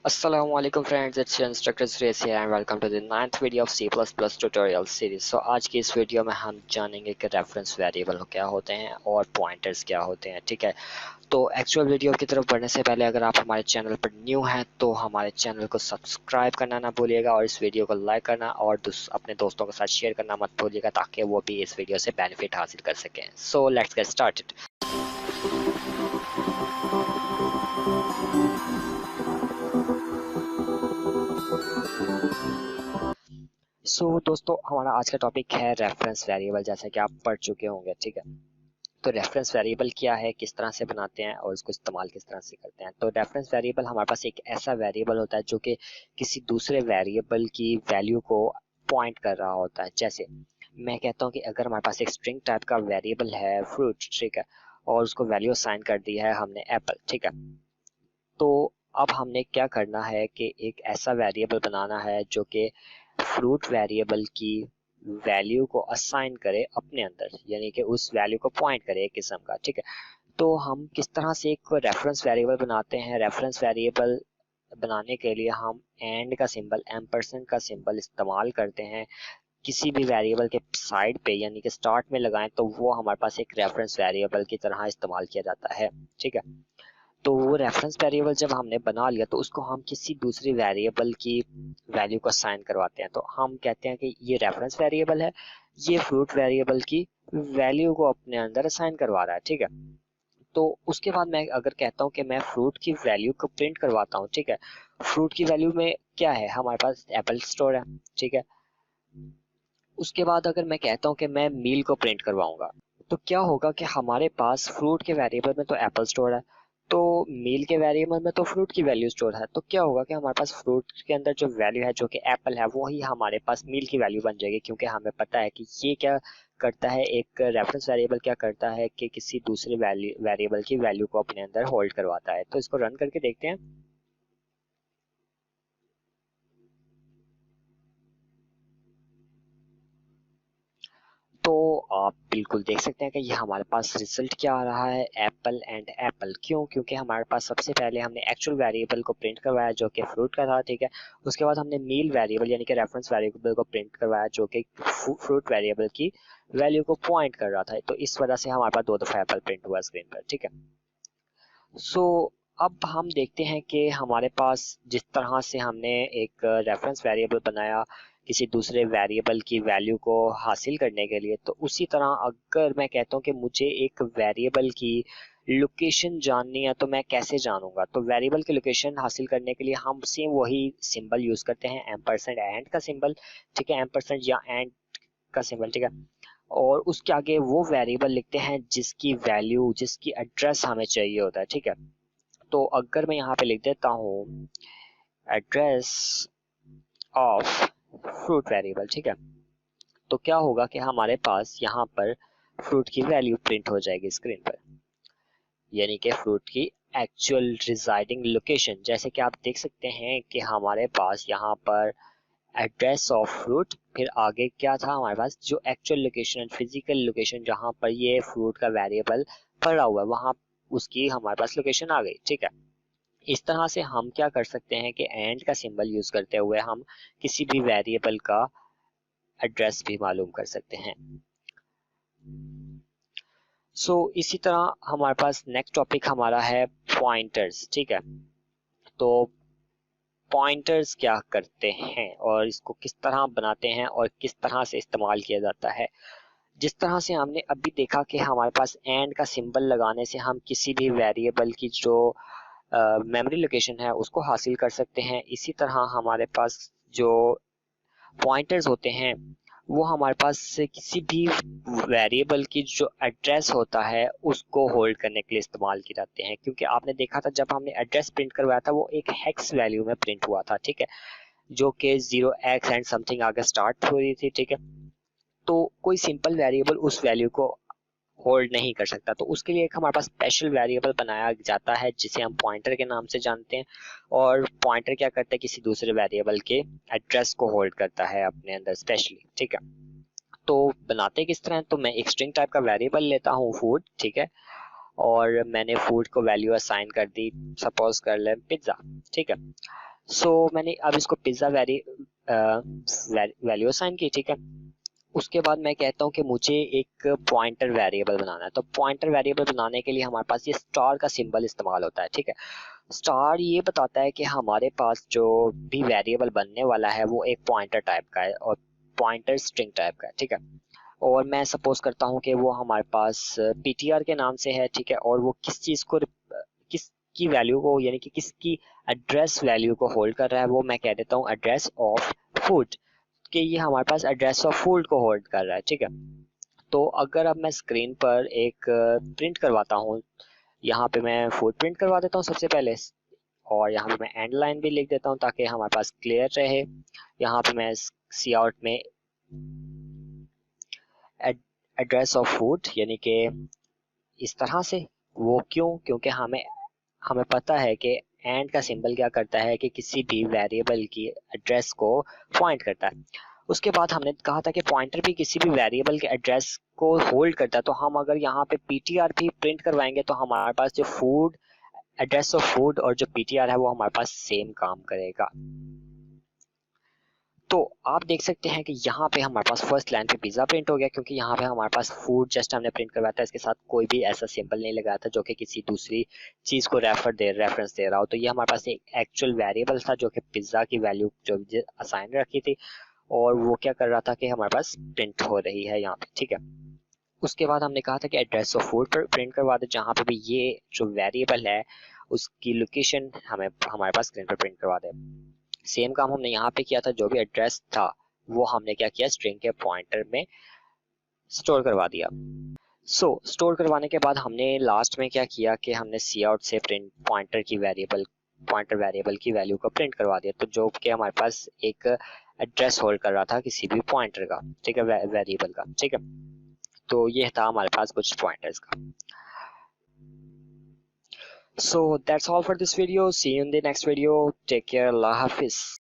Assalamualaikum friends, it's your instructor Suresh here and welcome to the 9th video of C++ tutorial series। आज की इस video में हम जानेंगे कि रेफरेंस वेरिएबल क्या होते हैं और पॉइंटर्स क्या होते हैं। ठीक है, तो एक्चुअल वीडियो की तरफ बढ़ने से पहले अगर आप हमारे चैनल पर न्यू हैं तो हमारे चैनल को सब्सक्राइब करना ना भूलिएगा और इस वीडियो को लाइक करना और अपने दोस्तों के साथ शेयर करना मत भूलिएगा ताकि वो भी इस वीडियो से बेनिफिट हासिल कर सकें। So let's get started. दोस्तों हमारा आज का टॉपिक है रेफरेंस वेरिएबल, जैसा कि आप पढ़ चुके होंगे। ठीक है, तो रेफरेंस वेरिएबल क्या है, किस तरह से बनाते हैं और इसको इस्तेमाल किस तरह से करते हैं। तो रेफरेंस वेरिएबल हमारे पास एक ऐसा वेरिएबल होता है जो कि किसी दूसरे वेरिएबल की वैल्यू को पॉइंट कर रहा होता है। जैसे मैं कहता हूँ कि अगर हमारे पास एक स्ट्रिंग टाइप का वेरिएबल है फ्रूट, ठीक है, और उसको वैल्यू असाइन कर दी है हमने एप्पल। ठीक है, तो अब हमने क्या करना है कि एक ऐसा वेरिएबल बनाना है जो कि फ्रूट वेरिएबल की वैल्यू को असाइन करे अपने अंदर, यानी कि उस वैल्यू को पॉइंट करे एक किस्म का। ठीक है, तो हम किस तरह से एक रेफरेंस वेरिएबल बनाते हैं। रेफरेंस वेरिएबल बनाने के लिए हम एंड का सिंबल, एम्परसेंड का सिंबल इस्तेमाल करते हैं किसी भी वेरिएबल के साइड पे, यानी कि स्टार्ट में लगाएं तो वो हमारे पास एक रेफरेंस वेरिएबल की तरह इस्तेमाल किया जाता है। ठीक है, तो वो रेफरेंस वेरिएबल जब हमने बना लिया तो उसको हम किसी दूसरी वेरिएबल की वैल्यू को असाइन करवाते हैं। तो हम कहते हैं कि ये रेफरेंस वेरिएबल है, ये फ्रूट वेरिएबल की वैल्यू को अपने अंदर असाइन करवा रहा है। ठीक है, तो उसके बाद मैं अगर कहता हूँ कि मैं फ्रूट की वैल्यू को प्रिंट करवाता हूँ, ठीक है, फ्रूट की वैल्यू में क्या है, हमारे पास एप्पल स्टोर है। ठीक है, उसके बाद अगर मैं कहता हूँ कि मैं मील को प्रिंट करवाऊंगा तो क्या होगा कि हमारे पास फ्रूट के वेरिएबल में तो एप्पल स्टोर है, तो मील के वेरिएबल में तो फ्रूट की वैल्यू स्टोर है। तो क्या होगा कि हमारे पास फ्रूट के अंदर जो वैल्यू है जो कि एप्पल है वही हमारे पास मील की वैल्यू बन जाएगी, क्योंकि हमें पता है कि ये क्या करता है, एक रेफरेंस वेरिएबल क्या करता है कि किसी दूसरे वेरिएबल की वैल्यू को अपने अंदर होल्ड करवाता है। तो इसको रन करके देखते हैं। तो आप बिल्कुल देख सकते हैं कि ये हमारे पास रिजल्ट क्या आ रहा है, एप्पल एंड एप्पल। क्यों? क्योंकि हमारे पास सबसे पहले हमने एक्चुअल वेरिएबल को प्रिंट करवाया जो कि फ्रूट का था। ठीक है, उसके बाद हमने मील वेरिएबल यानी कि रेफरेंस वेरिएबल को प्रिंट करवाया जो कि फ्रूट वेरिएबल की वैल्यू को पॉइंट कर रहा था। तो इस वजह से हमारे पास दो दफा एप्पल प्रिंट हुआ स्क्रीन पर। ठीक है, सो अब हम देखते हैं कि हमारे पास जिस तरह से हमने एक रेफरेंस वेरिएबल बनाया किसी दूसरे वेरिएबल की वैल्यू को हासिल करने के लिए, तो उसी तरह अगर मैं कहता हूँ कि मुझे एक वेरिएबल की लोकेशन जाननी है तो मैं कैसे जानूंगा। तो वेरिएबल की लोकेशन हासिल करने के लिए हम सेम वही सिंबल यूज करते हैं, एम्परसेंड एंड का सिंबल। ठीक है, एम्परसेंड या एंड का सिंबल। ठीक है, और उसके आगे वो वेरिएबल लिखते हैं जिसकी वैल्यू, जिसकी एड्रेस हमें चाहिए होता है। ठीक है, तो अगर मैं यहाँ पे लिख देता हूँ एड्रेस ऑफ फ्रूट वेरिएबल, ठीक है, तो क्या होगा कि हमारे पास यहाँ पर फ्रूट की वैल्यू प्रिंट हो जाएगी स्क्रीन पर, यानी कि फ्रूट की एक्चुअल रिजाइडिंग लोकेशन। जैसे कि आप देख सकते हैं कि हमारे पास यहाँ पर एड्रेस ऑफ फ्रूट, फिर आगे क्या था हमारे पास, जो एक्चुअल लोकेशन, फिजिकल लोकेशन जहाँ पर ये फ्रूट का वेरिएबल पड़ा हुआ है वहां उसकी हमारे पास लोकेशन आ गई। ठीक है, इस तरह से हम क्या कर सकते हैं कि एंड का सिंबल यूज करते हुए हम किसी भी वेरिएबल का एड्रेस भी मालूम कर सकते हैं। इसी तरह हमारे पास नेक्स्ट टॉपिक हमारा है पॉइंटर्स। ठीक है, तो पॉइंटर्स क्या करते हैं और इसको किस तरह बनाते हैं और किस तरह से इस्तेमाल किया जाता है। जिस तरह से हमने अभी देखा कि हमारे पास एंड का सिंबल लगाने से हम किसी भी वेरिएबल की जो मेमोरी लोकेशन है उसको हासिल कर सकते हैं, इसी तरह हमारे पास जो पॉइंटर्स होते हैं वो हमारे पास से किसी भी वेरिएबल की जो एड्रेस होता है उसको होल्ड करने के लिए इस्तेमाल किए जाते हैं। क्योंकि आपने देखा था जब हमने एड्रेस प्रिंट करवाया था वो एक हेक्स वैल्यू में प्रिंट हुआ था। ठीक है, जो कि 0x एंड समथिंग आगे स्टार्ट हो रही थी। ठीक है, तो कोई सिंपल वेरिएबल उस वैल्यू को होल्ड नहीं कर सकता, तो उसके लिए एक हमारे पास स्पेशल वेरिएबल बनाया जाता है जिसे हम पॉइंटर के नाम से जानते हैं। और पॉइंटर क्या करता है, किसी दूसरे वेरिएबल के एड्रेस को होल्ड करता है अपने अंदर स्पेशली। ठीक है, तो बनाते किस तरह है, तो मैं एक स्ट्रिंग टाइप का वेरिएबल लेता हूँ फूड। ठीक है, और मैंने फूड को वैल्यू असाइन कर दी, सपोज कर ले पिज्जा। ठीक है, मैंने अब इसको पिज्ज़ा वैल्यू असाइन की, ठीक है। उसके बाद मैं कहता हूँ कि मुझे एक पॉइंटर वेरिएबल बनाना है। तो पॉइंटर वेरिएबल बनाने के लिए हमारे पास ये स्टार का सिंबल इस्तेमाल होता है, ठीक है। स्टार ये बताता है कि हमारे पास जो भी वेरिएबल बनने वाला है वो एक पॉइंटर टाइप का है और पॉइंटर स्ट्रिंग टाइप का है, ठीक है। और मैं सपोज करता हूँ कि वो हमारे पास ptr के नाम से है, ठीक है। और वो किस चीज को, किसकी वैल्यू को, यानी कि किसकी एड्रेस वैल्यू को होल्ड कर रहा है, वो मैं कह देता हूँ एड्रेस ऑफ फूड, कि ये हमारे पास एड्रेस ऑफ फूड को होल्ड कर रहा है, ठीक है। तो अगर अब मैं स्क्रीन पर एक प्रिंट करवाता हूँ, यहाँ पे मैं फूड प्रिंट करवा देता हूँ सबसे पहले, और यहाँ पे मैं एंड लाइन भी लिख देता हूँ ताकि हमारे पास क्लियर रहे। यहाँ पे मैं सी आउट में एड्रेस ऑफ फूड, यानी कि इस तरह से। वो क्यों? क्योंकि हमें हमें पता है कि एंड का सिंबल क्या करता है कि किसी भी वेरिएबल की एड्रेस को पॉइंट करता है। उसके बाद हमने कहा था कि पॉइंटर भी किसी भी वेरिएबल के एड्रेस को होल्ड करता है। तो हम अगर यहाँ पे ptr भी प्रिंट करवाएंगे तो हमारे पास जो फूड, एड्रेस ऑफ फूड और जो ptr है वो हमारे पास सेम काम करेगा। तो आप देख सकते हैं कि यहाँ पे हमारे पास फर्स्ट लाइन पे पिज्जा प्रिंट हो गया, क्योंकि यहाँ पे हमारे पास फूड जस्ट हमने प्रिंट करवाया था, इसके साथ कोई भी ऐसा सिंबल नहीं लगाया था जो कि किसी दूसरी चीज को रेफरेंस दे रहा हो। तो ये हमारे पास एक एक्चुअल वेरिएबल था जो कि पिज्जा की वैल्यू जो असाइन रखी थी, और वो क्या कर रहा था कि हमारे पास प्रिंट हो रही है यहाँ पे, ठीक है। उसके बाद हमने कहा था कि एड्रेस ऑफ फूड पर प्रिंट करवा दे, जहाँ पे भी ये जो वेरिएबल है उसकी लोकेशन हमें हमारे पास स्क्रीन पर प्रिंट करवा दे। सेम काम हमने यहाँ पे किया था, जो भी एड्रेस था वो हमने क्या किया, स्ट्रिंग के पॉइंटर में स्टोर करवा दिया। स्टोर करवाने के बाद हमने लास्ट में क्या किया कि हमने सी आउट से प्रिंट पॉइंटर वेरिएबल की वैल्यू को प्रिंट करवा दिया, तो जो कि हमारे पास एक एड्रेस होल्ड कर रहा था किसी भी पॉइंटर का, ठीक है, वेरिएबल का, ठीक है। तो ये था हमारे पास कुछ पॉइंटर्स का। So that's all for this video. See you in the next video. Take care. Allah Hafiz.